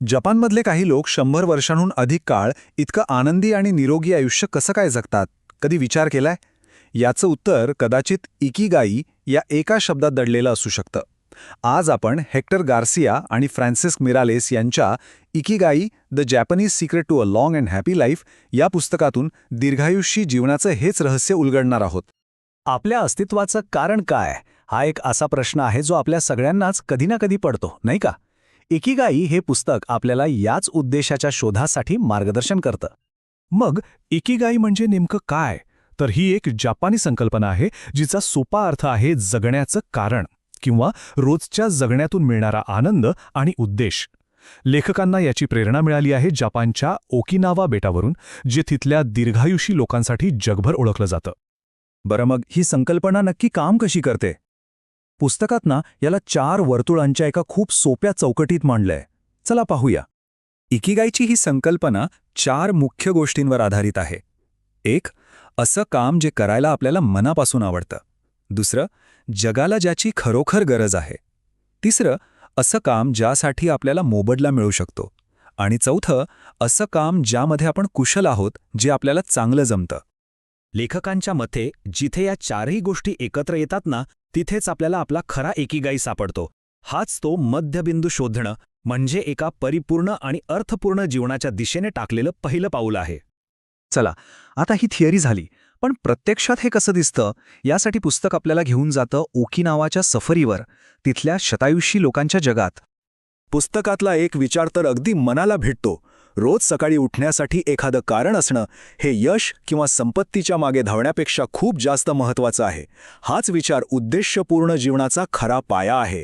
जपानमधले काही लोक 100 वर्षांहून अधिक काळ इतकं आनंदी आणि निरोगी आयुष्य कसं काय जगतात? कधी विचार केलाय? याचं उत्तर कदाचित इकिगाई या एका शब्दात दडलेलं असू शकतं. आज आपण हेक्टर गार्सिया आणि फ्रान्सिस्क मिरालेस यांच्या Ikigai the Japanese secret to a long and happy life या पुस्तकातून दीर्घायुष्यी जीवनाचं हेच रहस्य उलगडणार आहोत. आपल्या अस्तित्वाचं कारण काय हा एक असा प्रश्न आहे जो आपल्या सगळ्यांनाच कधी ना कधी पडतो, नाही का? इकिगाई हे पुस्तक आपल्याला याच उद्देशाच्या शोधासाठी मार्गदर्शन करतं. मग इकिगाई म्हणजे नेमकं काय? तर ही एक जपानी संकल्पना आहे जिचा सोपा अर्थ आहे जगण्याचं कारण किंवा रोजच्या जगण्यातून मिळणारा आनंद आणि उद्देश. लेखकांना याची प्रेरणा मिळाली आहे जपानच्या ओकिनावा बेटावरून, जे तिथल्या दीर्घायुषी लोकांसाठी जगभर ओळखलं जातं. बरं, मग ही संकल्पना नक्की काम कशी करते? पुस्तकात याला 4 वर्तुळांच्या एका खूप सोप्या चौकटीत मांडलंय. चला पाहूया. इकिगाईची ही संकल्पना 4 मुख्य गोष्टींवर आधारित आहे. 1. असं काम जे करायला आपल्याला मनापासून आवडतं. 2. जगाला ज्याची खरोखर गरज आहे. 3. असं काम ज्यासाठी आपल्याला मोबदला मिळू शकतो. आणि 4. असं काम ज्यामध्ये आपण कुशल आहोत, जे आपल्याला चांगलं जमतं. लेखकांच्या मते जिथे या 4ही गोष्टी एकत्र येतात तिथेच आपल्याला आपला खरा इकिगाई सापडतो. हाच तो मध्यबिंदू शोधणं म्हणजे एका परिपूर्ण आणि अर्थपूर्ण जीवनाच्या दिशेने टाकलेलं पहिलं पाऊल आहे. चला, आता ही थिअरी झाली, पण प्रत्यक्षात हे कसं दिसतं यासाठी पुस्तक आपल्याला घेऊन जातं ओकिनावाच्या सफरीवर, तिथल्या शतायुषी लोकांच्या जगात. पुस्तकातला एक विचार तर अगदी मनाला भेटतो. रोज सकाळी उठण्यासाठी एखादं कारण असणं हे यश किंवा संपत्तीच्या मागे धावण्यापेक्षा खूप जास्त महत्त्वाचं आहे. हाच विचार उद्देशपूर्ण जीवनाचा खरा पाया आहे.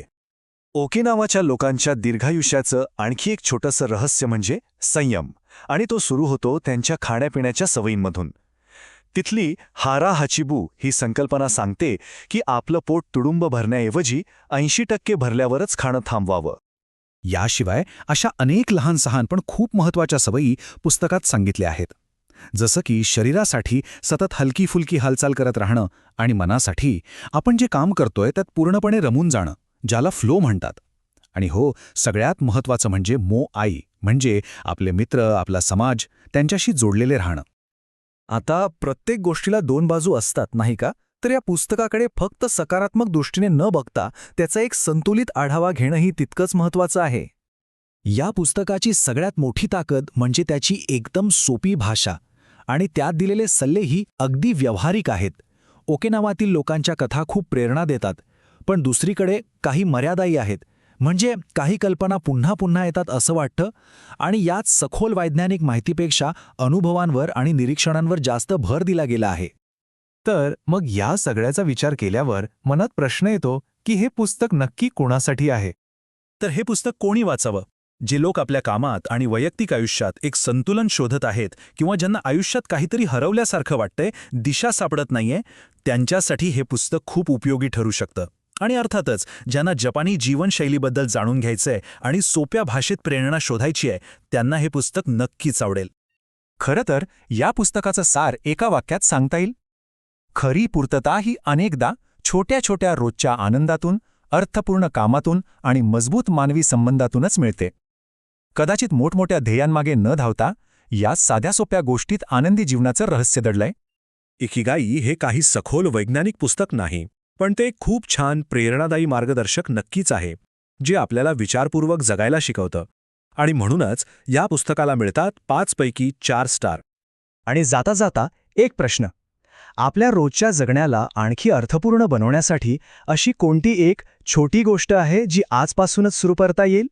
ओकिनावाच्या लोकांच्या दीर्घायुष्याचं आणखी एक छोटंसं रहस्य म्हणजे संयम, आणि तो सुरू होतो त्यांच्या खाण्यापिण्याच्या सवयींमधून. तिथली हारा हाचिबू ही संकल्पना सांगते की आपलं पोट तुडुंब भरण्याऐवजी 80% भरल्यावरच खाणं थांबवावं. याशिवाय अशा अनेक लहान सहान पण खूप महत्त्वाच्या सवयी पुस्तकात सांगितल्या आहेत. जसं की शरीरासाठी सतत हलकी फुलकी हालचाल करत राहणं आणि मनासाठी आपण जे काम करतोय त्यात पूर्णपणे रमून जाणं, ज्याला फ्लो म्हणतात. आणि हो, सगळ्यात महत्त्वाचं म्हणजे मोआई, म्हणजे आपले मित्र, आपला समाज, त्यांच्याशी जोडलेले राहणं. आता प्रत्येक गोष्टीला 2 बाजू असतात, नाही का? तर या पुस्तकाकडे फक्त सकारात्मक दृष्टीने न बघता त्याचा एक संतुलित आढावा घेणंही तितकंच महत्त्वाचं आहे. या पुस्तकाची सगळ्यात मोठी ताकद म्हणजे त्याची एकदम सोपी भाषा आणि त्यात दिलेले सल्लेही अगदी व्यावहारिक आहेत. ओकिनावातील लोकांच्या कथा खूप प्रेरणा देतात, पण दुसरीकडे काही मर्यादाही आहेत. म्हणजे काही कल्पना पुन्हा पुन्हा येतात असं वाटतं, आणि यात सखोल वैज्ञानिक माहितीपेक्षा अनुभवांवर आणि निरीक्षणांवर जास्त भर दिला गेला आहे. तर मग या सगळ्याचा विचार केल्यावर मनात प्रश्न येतो की हे पुस्तक नक्की कोणासाठी आहे? तर हे पुस्तक कोणी वाचावं? जे लोक आपल्या कामात आणि वैयक्तिक आयुष्यात एक संतुलन शोधत आहेत, किंवा ज्यांना आयुष्यात काहीतरी हरवल्यासारखं वाटतंय, दिशा सापडत नाहीये, त्यांच्यासाठी हे पुस्तक खूप उपयोगी ठरू शकतं. आणि अर्थातच ज्यांना जपानी जीवनशैलीबद्दल जाणून घ्यायचंय आणि सोप्या भाषेत प्रेरणा शोधायची आहे, त्यांना हे पुस्तक नक्कीच आवडेल. खरं तर या पुस्तकाचं सार एका वाक्यात सांगता येईल: खरी पूर्तता ही अनेकदा छोट्या छोट्या रोजच्या आनंदातून, अर्थपूर्ण कामातून आणि मजबूत मानवी संबंधातूनच मिळते. कदाचित मोठमोठ्या ध्येयांमागे न धावता या साध्या सोप्या गोष्टीत आनंदी जीवनाचं रहस्य दडलंय. इकिगाई हे काही सखोल वैज्ञानिक पुस्तक नाही, पण ते खूप छान प्रेरणादायी मार्गदर्शक नक्कीच आहे, जे आपल्याला विचारपूर्वक जगायला शिकवतं. आणि म्हणूनच या पुस्तकाला मिळतात 5 पैकी 4 स्टार. आणि जाता जाता एक प्रश्न: आपल्या रोजच्या जगण्याला आणखी अर्थपूर्ण बनवण्यासाठी अशी कोणती एक छोटी गोष्ट आहे जी आजपासूनच सुरू करता येईल?